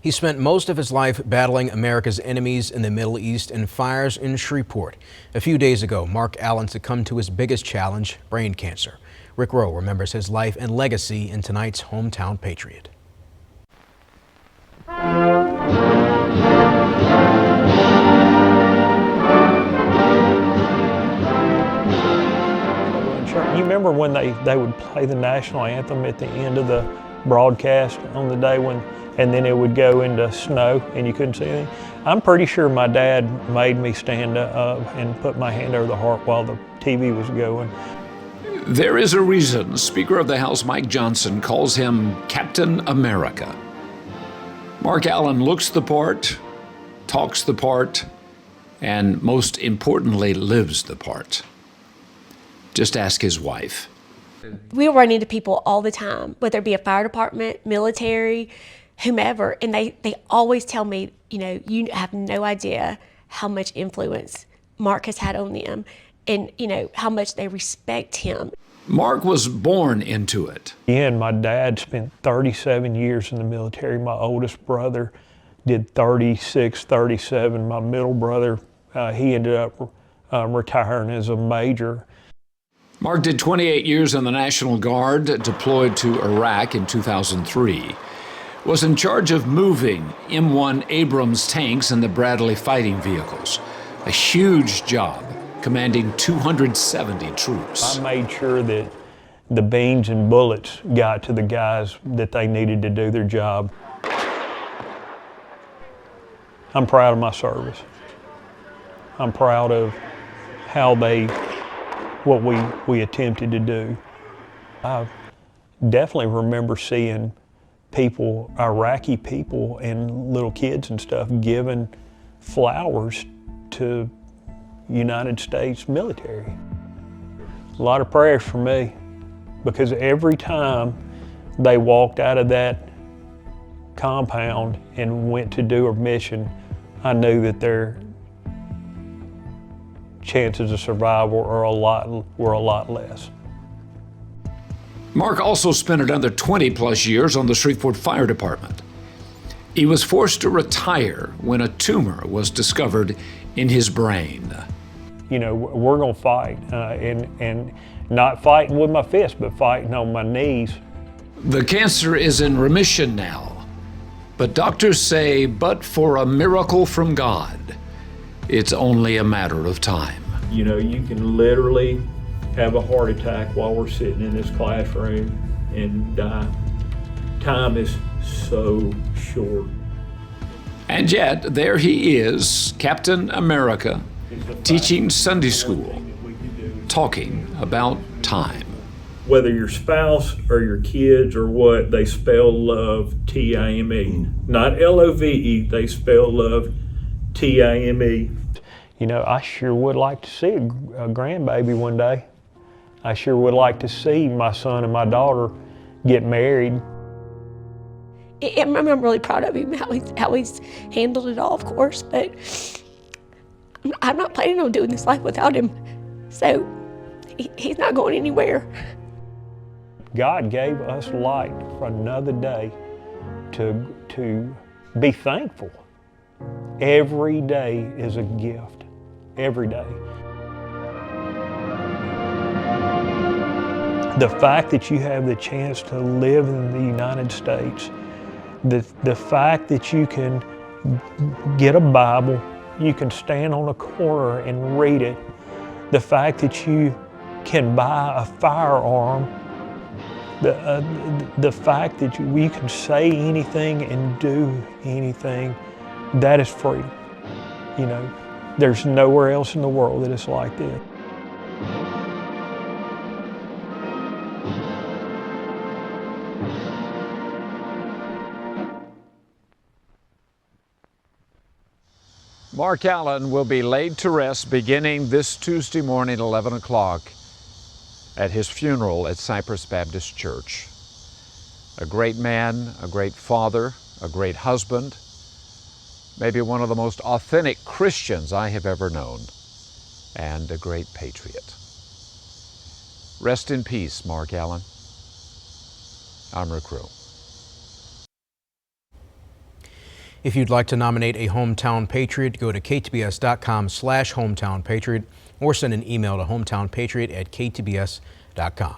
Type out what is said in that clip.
He spent most of his life battling America's enemies in the Middle East and fires in Shreveport. A few days ago, Mark Allen succumbed to his biggest challenge, brain cancer. Rick Rowe remembers his life and legacy in tonight's Hometown Patriot. You remember when they would play the national anthem at the end of the broadcast on the day when, and then it would go into snow and you couldn't see anything? I'm pretty sure my dad made me stand up and put my hand over the heart while the TV was going. There is a reason Speaker of the House Mike Johnson calls him Captain America. Mark Allen looks the part, talks the part, and most importantly, lives the part. Just ask his wife. We run into people all the time, whether it be a fire department, military, whomever, and they always tell me, you have no idea how much influence Mark has had on them and, how much they respect him. Mark was born into it. And my dad spent 37 years in the military. My oldest brother did 36, 37. My middle brother, he ended up retiring as a major. Mark did 28 years in the National Guard, deployed to Iraq in 2003. Was in charge of moving M1 Abrams tanks and the Bradley fighting vehicles. A huge job, commanding 270 troops. I made sure that the beans and bullets got to the guys that they needed to do their job. I'm proud of my service. I'm proud of how what we attempted to do. I definitely remember seeing people, Iraqi people and little kids and stuff, giving flowers to United States military. A lot of prayers for me, because every time they walked out of that compound and went to do a mission, I knew that their chances of survival were a lot less. Mark also spent another 20 plus years on the Shreveport Fire Department. He was forced to retire when a tumor was discovered in his brain. We're gonna fight, and not fighting with my fist, but fighting on my knees. The cancer is in remission now, but doctors say, but for a miracle from God, it's only a matter of time. You can literally have a heart attack while we're sitting in this classroom and die. Time is so short. And yet, there he is, Captain America, teaching Sunday school, talking about time. Whether your spouse or your kids or what, they spell love T-I-M-E. Not L-O-V-E, they spell love T-I-M-E. I sure would like to see a grandbaby one day. I sure would like to see my son and my daughter get married. I'm really proud of him, how he's handled it all, of course, but I'm not planning on doing this life without him, so he's not going anywhere. God gave us light for another day to be thankful. Every day is a gift, every day. The fact that you have the chance to live in the United States, the fact that you can get a Bible, you can stand on a corner and read it, the fact that you can buy a firearm, the fact that you can say anything and do anything, that is free. There's nowhere else in the world that it's like this. Mark Allen will be laid to rest beginning this Tuesday morning, 11 o'clock, at his funeral at Cypress Baptist Church. A great man, a great father, a great husband, maybe one of the most authentic Christians I have ever known, and a great patriot. Rest in peace, Mark Allen. I'm Rick Rowe. If you'd like to nominate a hometown patriot, go to ktbs.com/hometownpatriot or send an email to hometownpatriot@ktbs.com.